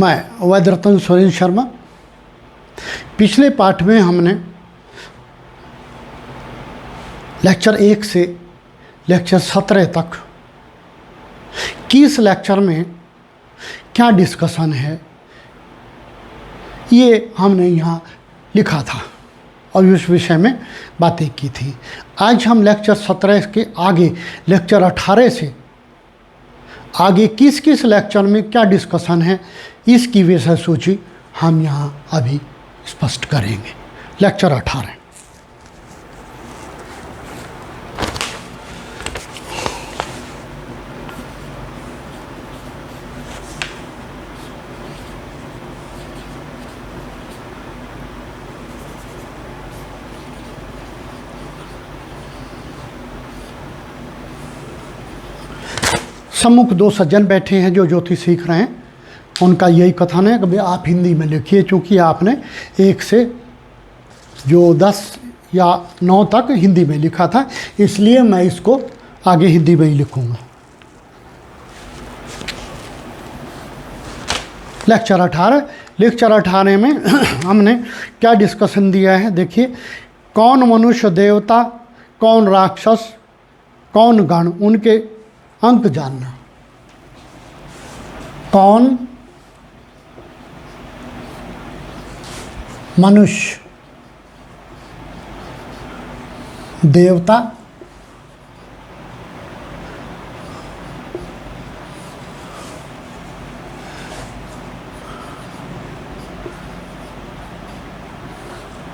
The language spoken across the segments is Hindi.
मैं वैद्यरत्न सुरेंद्र शर्मा। पिछले पाठ में हमने लेक्चर 1 से लेक्चर 17 तक किस लेक्चर में क्या डिस्कशन है ये हमने यहाँ लिखा था और उस विषय में बातें की थी। आज हम लेक्चर 17 के आगे लेक्चर 18 से आगे किस किस लेक्चर में क्या डिस्कशन है इसकी विषय सूची हम यहाँ अभी स्पष्ट करेंगे। लेक्चर 18 सम्मुख दो सज्जन बैठे हैं जो ज्योतिष सीख रहे हैं। उनका यही कथन है कि भाई आप हिंदी में लिखिए, चूँकि आपने 1 से जो 10 या 9 तक हिंदी में लिखा था, इसलिए मैं इसको आगे हिंदी में ही लिखूँगा। लेक्चर 18 में हमने क्या डिस्कशन दिया है देखिए। कौन मनुष्य देवता, कौन राक्षस, कौन गण, उनके अंक जानना। कौन मनुष्य, देवता,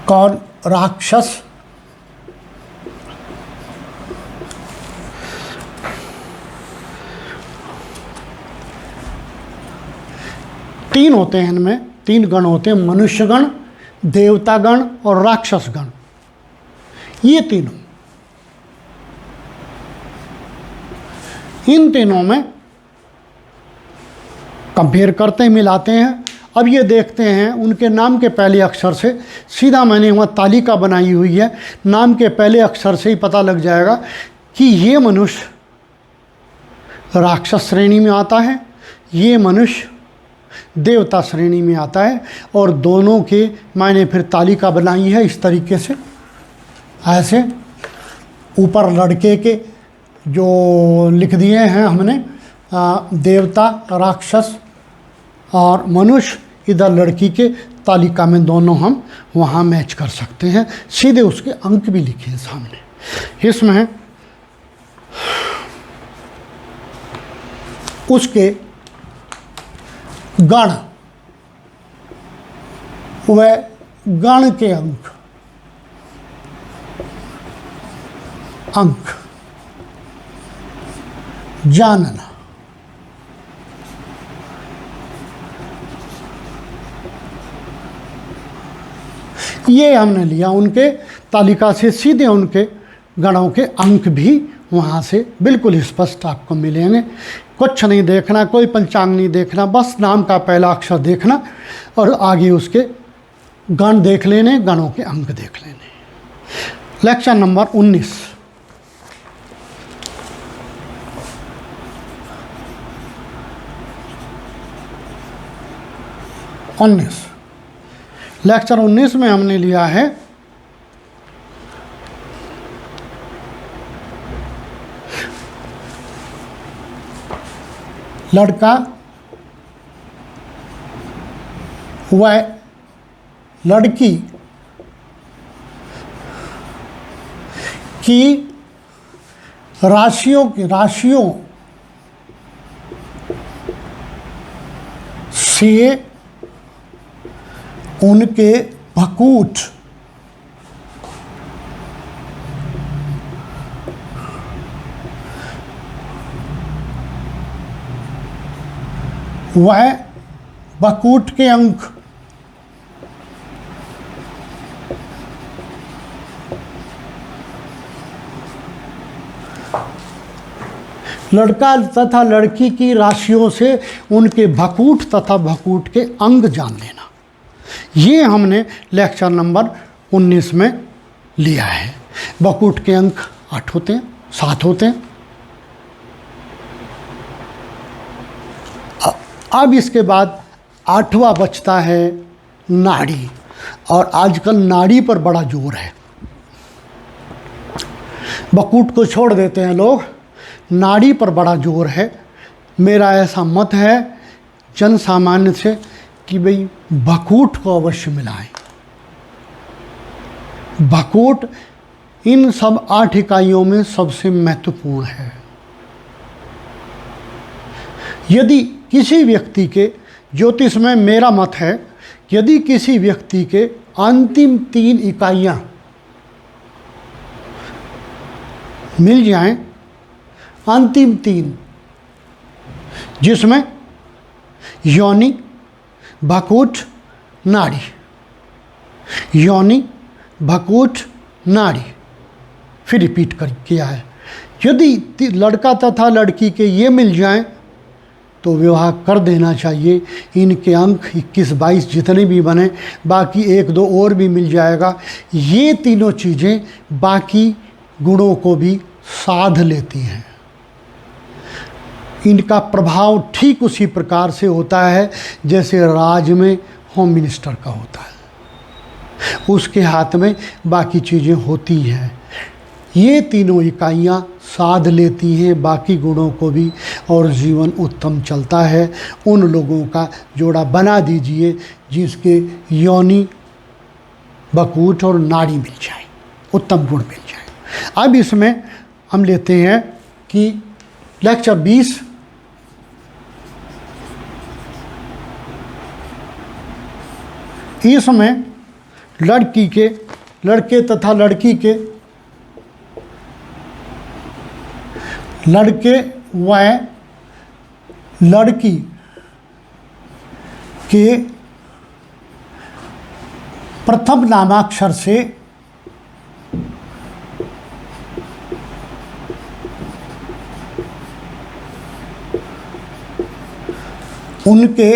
कौन राक्षस, तीन होते हैं, इनमें 3 गण होते हैं, मनुष्य गण, देवता गण और राक्षस गण। ये तीनों, इन तीनों में कंपेयर करते हैं, मिलाते हैं। अब ये देखते हैं उनके नाम के पहले अक्षर से, सीधा मैंने वहाँ तालिका बनाई हुई है, नाम के पहले अक्षर से ही पता लग जाएगा कि ये मनुष्य राक्षस श्रेणी में आता है, ये मनुष्य देवता श्रेणी में आता है। और दोनों के मैंने फिर तालिका बनाई है इस तरीके से, ऐसे ऊपर लड़के के जो लिख दिए हैं हमने, देवता, राक्षस और मनुष्य, इधर लड़की के तालिका में दोनों हम वहाँ मैच कर सकते हैं। सीधे उसके अंक भी लिखे हैं सामने। इसमें उसके गण व गण के अंक जानना। ये हमने लिया उनके तालिका से, सीधे उनके गणों के अंक भी वहाँ से बिल्कुल स्पष्ट आपको मिलेंगे। कुछ नहीं देखना, कोई पंचांग नहीं देखना, बस नाम का पहला अक्षर देखना और आगे उसके गण देख लेने, गणों के अंक देख लेने। Lecture number 19। लेक्चर 19 में हमने लिया है लड़का व लड़की की राशियों से उनके भकूट वह बकूट के अंक लड़का तथा लड़की की राशियों से उनके भकूट तथा भकूट के अंग जान लेना। ये हमने लेक्चर नंबर 19 में लिया है। बकूट के अंक 8 होते हैं, 7 होते हैं। अब इसके बाद आठवां बचता है नाड़ी, और आजकल नाड़ी पर बड़ा जोर है। बकूट को छोड़ देते हैं लोग, नाड़ी पर बड़ा जोर है। मेरा ऐसा मत है जन सामान्य से कि भाई बकूट को अवश्य मिलाएं। बकूट इन सब 8 इकाइयों में सबसे महत्वपूर्ण है। यदि किसी व्यक्ति के, ज्योतिष में मेरा मत है, यदि किसी व्यक्ति के अंतिम 3 इकाइयाँ मिल जाएं, अंतिम 3, जिसमें योनि, बकूट, नाड़ी, योनि, बकूट, नाड़ी, फिर रिपीट कर किया है। यदि लड़का तथा लड़की के ये मिल जाएं तो विवाह कर देना चाहिए। इनके अंक 21, 22 जितने भी बने, बाकी 1-2 और भी मिल जाएगा। ये तीनों चीज़ें बाकी गुणों को भी साध लेती हैं। इनका प्रभाव ठीक उसी प्रकार से होता है जैसे राज में होम मिनिस्टर का होता है, उसके हाथ में बाकी चीज़ें होती हैं। ये तीनों इकाइयाँ साध लेती हैं बाकी गुणों को भी, और जीवन उत्तम चलता है। उन लोगों का जोड़ा बना दीजिए जिसके योनि, बकूट और नाड़ी मिल जाए, उत्तम गुण मिल जाए। अब इसमें हम लेते हैं कि लेक्चर 20 इसमें लड़के तथा लड़की के, लड़के व लड़की के प्रथम नामाक्षर से उनके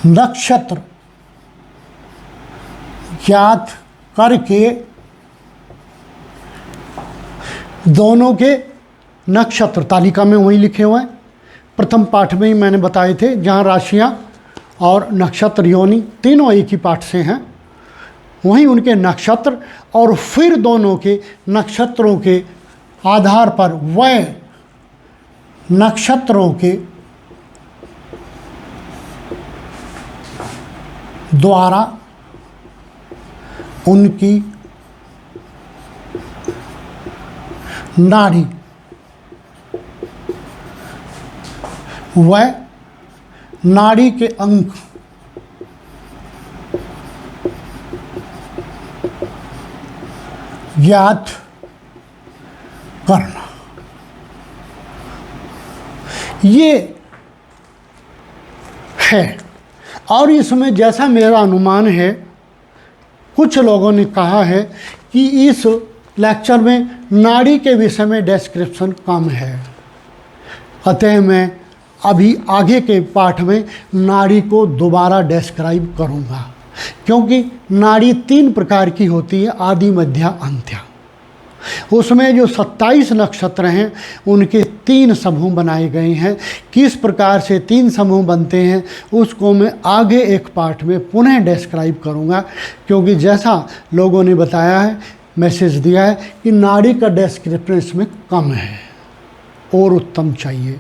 नक्षत्र ज्ञात करके, दोनों के नक्षत्र तालिका में वही लिखे हुए हैं, प्रथम पाठ में ही मैंने बताए थे, जहाँ राशियाँ और नक्षत्र योनि तीनों एक ही पाठ से हैं, वहीं उनके नक्षत्र, और फिर दोनों के नक्षत्रों के आधार पर वह नक्षत्रों के द्वारा उनकी नाड़ी व नाड़ी के अंक ज्ञात करना। ये है, और इसमें जैसा मेरा अनुमान है, कुछ लोगों ने कहा है कि इस लेक्चर में नाड़ी के विषय में डिस्क्रिप्शन कम है, अतः मैं अभी आगे के पाठ में नाड़ी को दोबारा डिस्क्राइब करूँगा, क्योंकि नाड़ी 3 प्रकार की होती है, आदि, मध्य, अंत्य। उसमें जो 27 नक्षत्र हैं उनके 3 समूह बनाए गए हैं। किस प्रकार से 3 समूह बनते हैं उसको मैं आगे एक पाठ में पुनः डिस्क्राइब करूँगा, क्योंकि जैसा लोगों ने बताया है, मैसेज दिया है कि नाड़ी का डिस्क्रिप्शन इसमें कम है, और उत्तम चाहिए,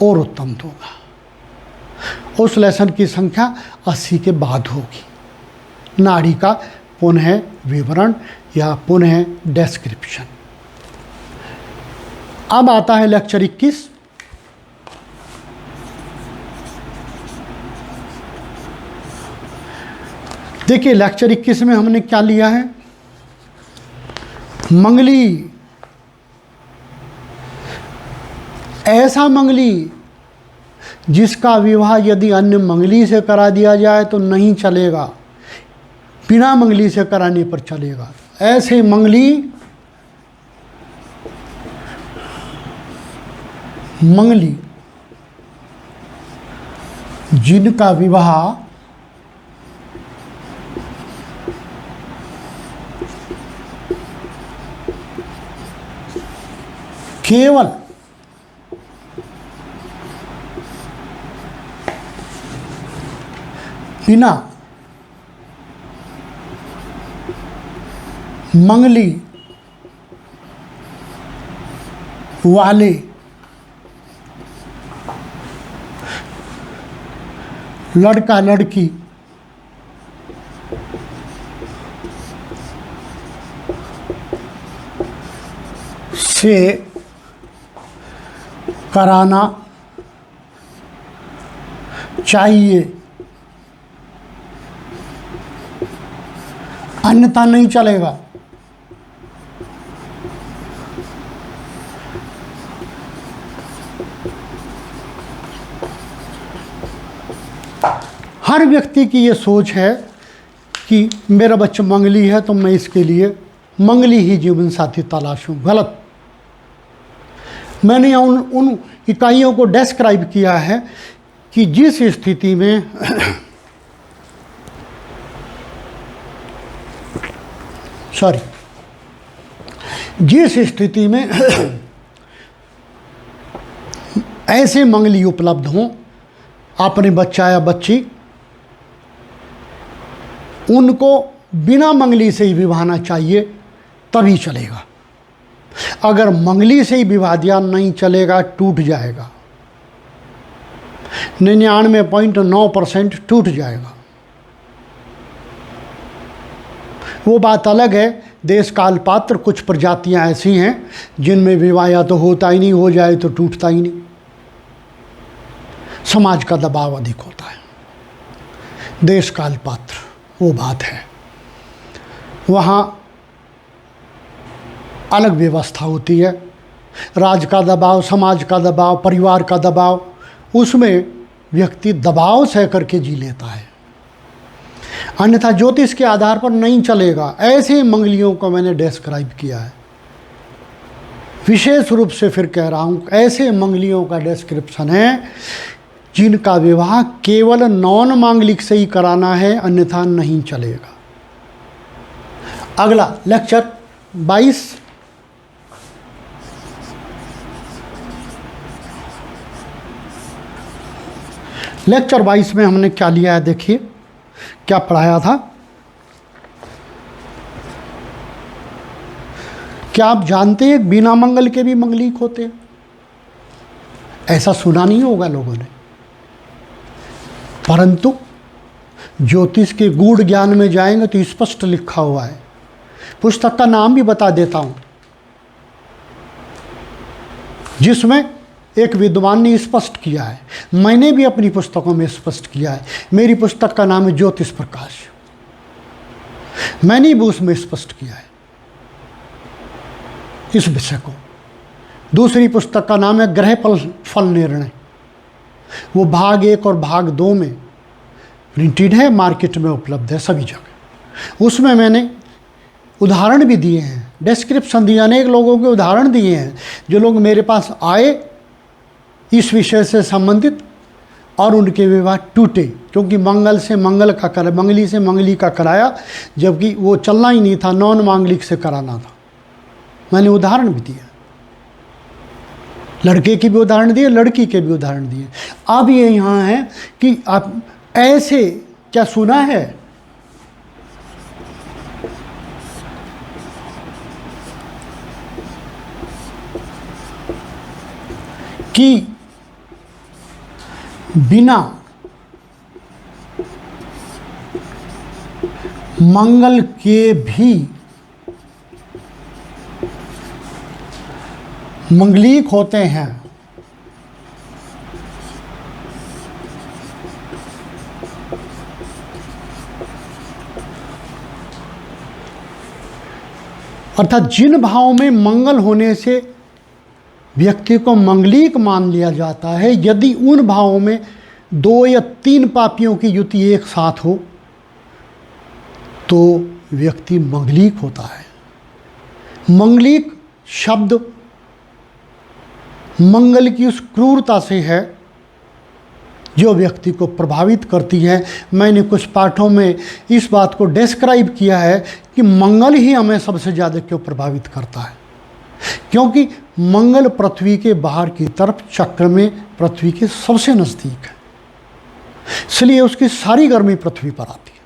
और उत्तम होगा। उस लेसन की संख्या 80 के बाद होगी, नाड़ी का पुनः विवरण या पुनः डिस्क्रिप्शन। अब आता है लेक्चर 21। देखिए लेक्चर 21 में हमने क्या लिया है, मंगली। ऐसा मंगली जिसका विवाह यदि अन्य मंगली से करा दिया जाए तो नहीं चलेगा, बिना मंगली से कराने पर चलेगा। ऐसे मंगली जिनका विवाह केवल बिना मंगली वाले लड़का लड़की से कराना चाहिए, अन्यथा नहीं चलेगा। हर व्यक्ति की ये सोच है कि मेरा बच्चा मंगली है तो मैं इसके लिए मंगली ही जीवन साथी तलाशूं। गलत। मैंने उन इकाइयों को डिस्क्राइब किया है कि जिस स्थिति में जिस स्थिति में ऐसे मंगली उपलब्ध हों, अपने बच्चा या बच्ची, उनको बिना मंगली से ही विवाहना चाहिए, तभी चलेगा। अगर मंगली से ही विवाह दिया नहीं चलेगा, टूट जाएगा। 99.9% टूट जाएगा। वो बात अलग है, देश काल पात्र कुछ प्रजातियां ऐसी हैं जिनमें विवाह या तो होता ही नहीं, हो जाए तो टूटता ही नहीं। समाज का दबाव अधिक होता है। देश काल पात्र वो बात है, वहाँ अलग व्यवस्था होती है। राज का दबाव, समाज का दबाव, परिवार का दबाव, उसमें व्यक्ति दबाव सह करके जी लेता है। अन्यथा ज्योतिष के आधार पर नहीं चलेगा। ऐसे मंगलियों को मैंने डिस्क्राइब किया है। विशेष रूप से फिर कह रहा हूँ, ऐसे मंगलियों का डिस्क्रिप्शन है जिनका विवाह केवल नॉन मांगलिक से ही कराना है, अन्यथा नहीं चलेगा। अगला लेक्चर 22। लेक्चर 22 में हमने क्या लिया है, देखिए क्या पढ़ाया था। क्या आप जानते हैं बिना मंगल के भी मंगलिक होते हैं? ऐसा सुना नहीं होगा लोगों ने, परंतु ज्योतिष के गूढ़ ज्ञान में जाएंगे तो स्पष्ट लिखा हुआ है। पुस्तक का नाम भी बता देता हूं, जिसमें एक विद्वान ने स्पष्ट किया है। मैंने भी अपनी पुस्तकों में स्पष्ट किया है। मेरी पुस्तक का नाम है ज्योतिष प्रकाश। मैंने भी उसमें स्पष्ट किया है इस विषय को। दूसरी पुस्तक का नाम है ग्रह फल निर्णय। वो भाग 1 और भाग 2 में प्रिंटेड है, मार्केट में उपलब्ध है सभी जगह। उसमें मैंने उदाहरण भी दिए हैं, डिस्क्रिप्शन दिया, अनेक लोगों के उदाहरण दिए हैं जो लोग मेरे पास आए इस विषय से संबंधित और उनके विवाह टूटे, क्योंकि मंगल से मंगल का करा, मंगली से मंगली का कराया, जबकि वो चलना ही नहीं था, नॉन मांगलिक से कराना था। मैंने उदाहरण भी दिया, लड़के की भी उदाहरण दिए, लड़की के भी उदाहरण दिए। अब ये यहाँ है कि आप ऐसे क्या सुना है कि बिना मंगल के भी मंगलिक होते हैं? अर्थात जिन भावों में मंगल होने से व्यक्ति को मंगलिक मान लिया जाता है, यदि उन भावों में 2 या 3 पापियों की युति एक साथ हो तो व्यक्ति मंगलिक होता है। मंगलिक शब्द मंगल की उस क्रूरता से है जो व्यक्ति को प्रभावित करती है। मैंने कुछ पाठों में इस बात को डिस्क्राइब किया है कि मंगल ही हमें सबसे ज़्यादा क्यों प्रभावित करता है, क्योंकि मंगल पृथ्वी के बाहर की तरफ चक्र में पृथ्वी के सबसे नज़दीक है। इसलिए उसकी सारी गर्मी पृथ्वी पर आती है,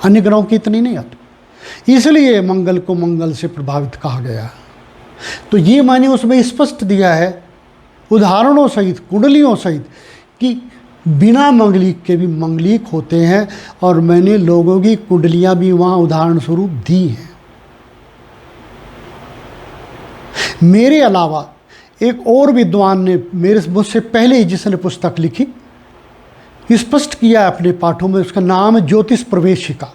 अन्य ग्रहों की इतनी नहीं आती। इसलिए मंगल को मंगल से प्रभावित कहा गया। तो ये मैंने उसमें स्पष्ट दिया है उदाहरणों सहित, कुंडलियों सहित, कि बिना मंगलिक के भी मंगलिक होते हैं, और मैंने लोगों की कुंडलियां भी वहाँ उदाहरण स्वरूप दी हैं। मेरे अलावा एक और विद्वान ने मुझसे पहले ही जिसने पुस्तक लिखी, स्पष्ट किया अपने पाठों में, उसका नाम है ज्योतिष प्रवेशिका।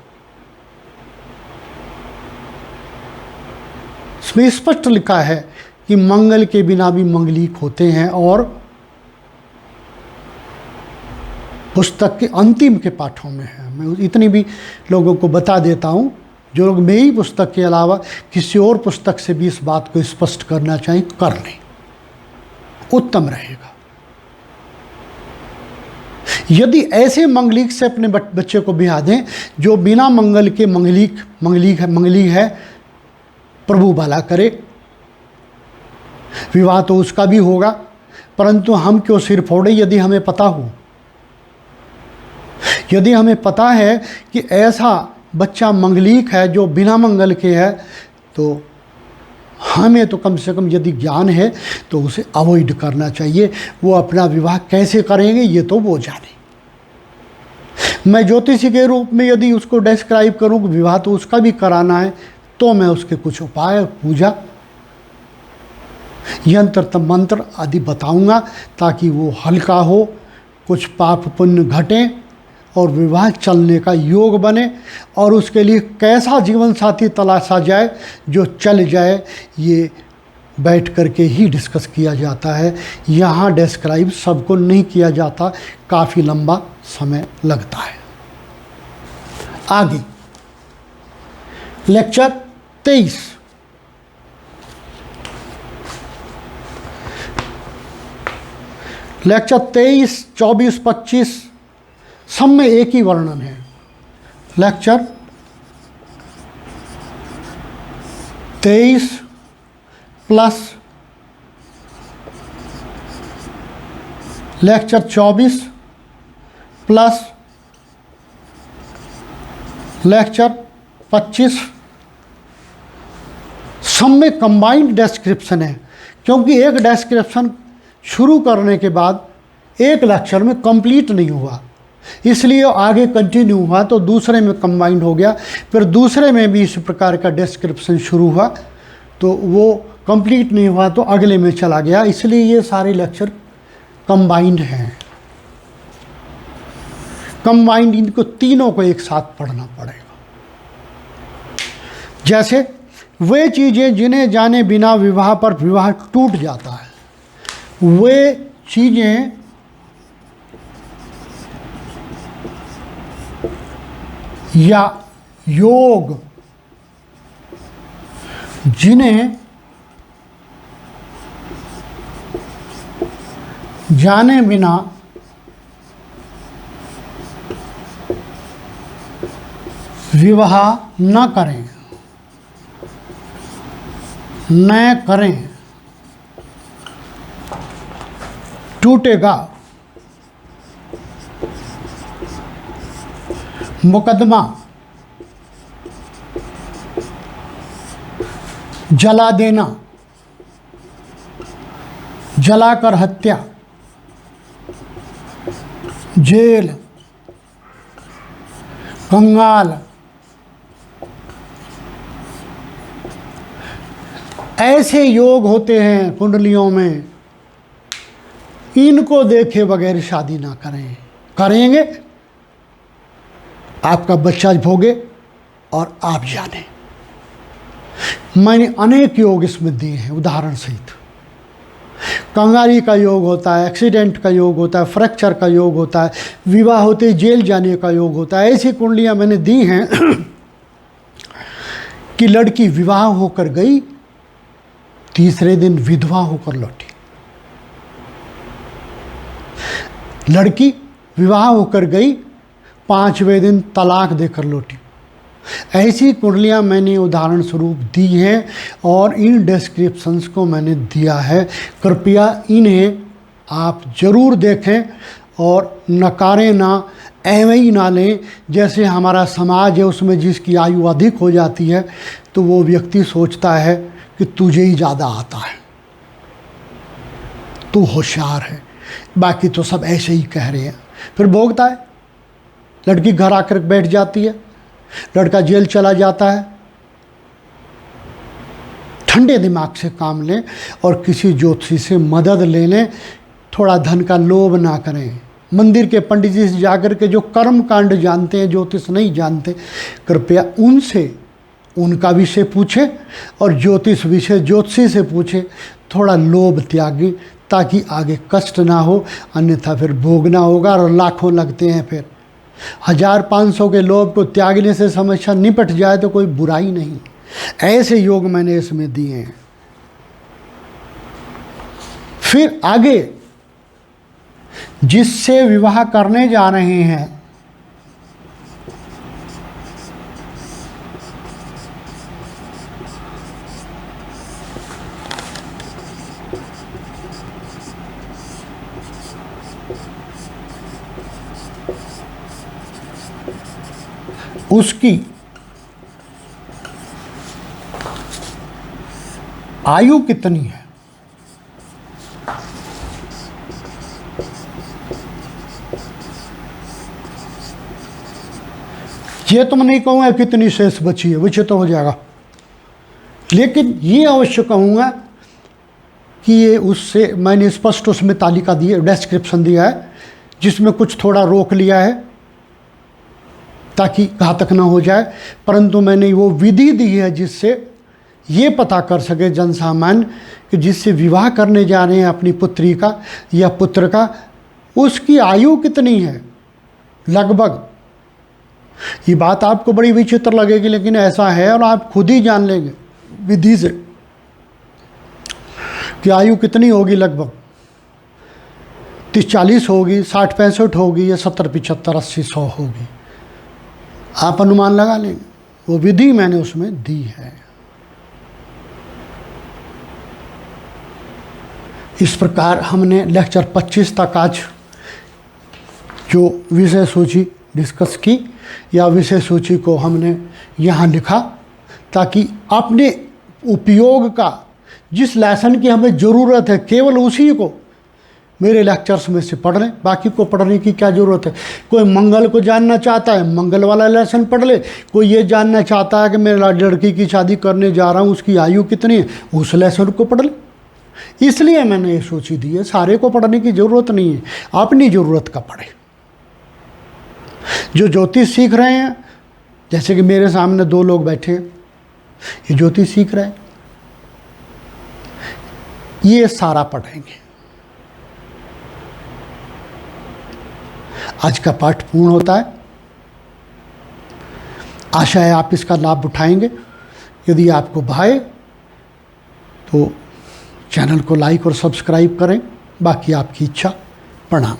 इसमें स्पष्ट लिखा है कि मंगल के बिना भी मंगलिक होते हैं, और पुस्तक के अंतिम के पाठों में है। मैं इतनी भी लोगों को बता देता हूँ, जो लोग मेरी पुस्तक के अलावा किसी और पुस्तक से भी इस बात को स्पष्ट करना चाहें कर लें, उत्तम रहेगा। यदि ऐसे मंगलिक से अपने बच्चे को ब्याह दें जो बिना मंगल के मंगली है, प्रभु भला करे, विवाह तो उसका भी होगा, परंतु हम क्यों सिर फोड़े। यदि हमें पता हो, यदि हमें पता है कि ऐसा बच्चा मंगलिक है जो बिना मंगल के है, तो हमें तो कम से कम यदि ज्ञान है तो उसे अवॉइड करना चाहिए। वो अपना विवाह कैसे करेंगे ये तो वो जाने। मैं ज्योतिषी के रूप में यदि उसको डिस्क्राइब करूँ कि विवाह तो उसका भी कराना है, तो मैं उसके कुछ उपाय, पूजा, यंत्र मंत्र आदि बताऊंगा, ताकि वो हल्का हो, कुछ पाप पुण्य घटे और विवाह चलने का योग बने। और उसके लिए कैसा जीवन साथी तलाशा जाए जो चल जाए, ये बैठ करके ही डिस्कस किया जाता है। यहाँ डिस्क्राइब सबको नहीं किया जाता, काफ़ी लंबा समय लगता है। आगे लेक्चर 23। लेक्चर 23, 24, 25 सब में एक ही वर्णन है। Lecture 23 plus lecture 24 plus lecture 25 सब में कंबाइंड डिस्क्रिप्शन है, क्योंकि एक डिस्क्रिप्शन शुरू करने के बाद एक लेक्चर में कंप्लीट नहीं हुआ, इसलिए आगे कंटिन्यू हुआ तो दूसरे में कंबाइंड हो गया। फिर दूसरे में भी इस प्रकार का डिस्क्रिप्शन शुरू हुआ तो वो कंप्लीट नहीं हुआ तो अगले में चला गया, इसलिए ये सारे लेक्चर कंबाइंड हैं। कंबाइंड, इनको तीनों को एक साथ पढ़ना पड़ेगा। जैसे वे चीज़ें जिन्हें जाने बिना विवाह पर विवाह टूट जाता है, वे चीज़ें या योग जिन्हें जाने बिना विवाह न करें, न करें, टूटेगा मुकदमा, जला देना, जलाकर हत्या, जेल, कंगाल, ऐसे योग होते हैं कुंडलियों में। इनको देखे बगैर शादी ना करें, करेंगे आपका बच्चा भोगे और आप जाने। मैंने अनेक योग इसमें दिए हैं उदाहरण सहित। कंगाली का योग होता है, एक्सीडेंट का योग होता है, फ्रैक्चर का योग होता है, विवाह होते जेल जाने का योग होता है। ऐसी कुंडलियां मैंने दी हैं कि लड़की विवाह होकर गई, तीसरे दिन विधवा होकर लौटी। लड़की विवाह होकर गई, 5वें दिन तलाक देकर लौटी। ऐसी कुंडलियां मैंने उदाहरण स्वरूप दी हैं और इन डिस्क्रिप्शंस को मैंने दिया है। कृपया इन्हें आप ज़रूर देखें और नकारे ना, एवं ही ना लें। जैसे हमारा समाज है उसमें जिसकी आयु अधिक हो जाती है तो वो व्यक्ति सोचता है कि तुझे ही ज़्यादा आता है, तू होशियार है, बाकी तो सब ऐसे ही कह रहे हैं। फिर भोगता है। लड़की घर आकर बैठ जाती है, लड़का जेल चला जाता है। ठंडे दिमाग से काम लें और किसी ज्योतिषी से मदद ले लें। थोड़ा धन का लोभ ना करें। मंदिर के पंडित जी से जाकर के जो कर्म कांड जानते हैं, ज्योतिष नहीं जानते, कृपया उनसे उनका विषय पूछें और ज्योतिष विषय ज्योतिषी से पूछें। थोड़ा लोभ त्यागें ताकि आगे कष्ट ना हो, अन्यथा फिर भोगना होगा और लाखों लगते हैं। फिर 1000-500 के लोभ को त्यागने से समस्या निपट जाए तो कोई बुराई नहीं। ऐसे योग मैंने इसमें दिए हैं। फिर आगे जिससे विवाह करने जा रहे हैं, उसकी आयु कितनी है। ये तो मैं नहीं कहूँगा कितनी शेष बची है, विचय तो हो जाएगा, लेकिन ये अवश्य कहूँगा कि ये उससे मैंने स्पष्ट उसमें तालिका दी है, डिस्क्रिप्शन दिया है, जिसमें कुछ थोड़ा रोक लिया है ताकि घातक ना हो जाए। परंतु मैंने वो विधि दी है जिससे ये पता कर सके जनसामान्य कि जिससे विवाह करने जा रहे हैं अपनी पुत्री का या पुत्र का, उसकी आयु कितनी है लगभग। ये बात आपको बड़ी विचित्र लगेगी, लेकिन ऐसा है और आप खुद ही जान लेंगे विधि से कि आयु कितनी होगी। लगभग 30-40 होगी, 60-65 होगी या 70-75-80-100 होगी। आप अनुमान लगा लेंगे। वो विधि मैंने उसमें दी है। इस प्रकार हमने लेक्चर 25 तक आज जो विषय सूची डिस्कस की या विषय सूची को हमने यहाँ लिखा ताकि अपने उपयोग का जिस लेसन की हमें ज़रूरत है केवल उसी को मेरे लेक्चर्स में से पढ़ लें। बाकी को पढ़ने की क्या ज़रूरत है। कोई मंगल को जानना चाहता है मंगल वाला लेसन पढ़ ले, कोई ये जानना चाहता है कि मैं लड़की की शादी करने जा रहा हूँ उसकी आयु कितनी है, उस लेसन को पढ़ ले। इसलिए मैंने ये सूची दी है। सारे को पढ़ने की ज़रूरत नहीं है, अपनी ज़रूरत का पढ़े। जो ज्योतिष सीख रहे हैं, जैसे कि मेरे सामने 2 लोग बैठे हैं, ये ज्योतिष सीख रहे हैं, ये सारा पढ़ेंगे। आज का पाठ पूर्ण होता है। आशा है आप इसका लाभ उठाएंगे। यदि आपको भाए तो चैनल को लाइक और सब्सक्राइब करें, बाकी आपकी इच्छा। प्रणाम।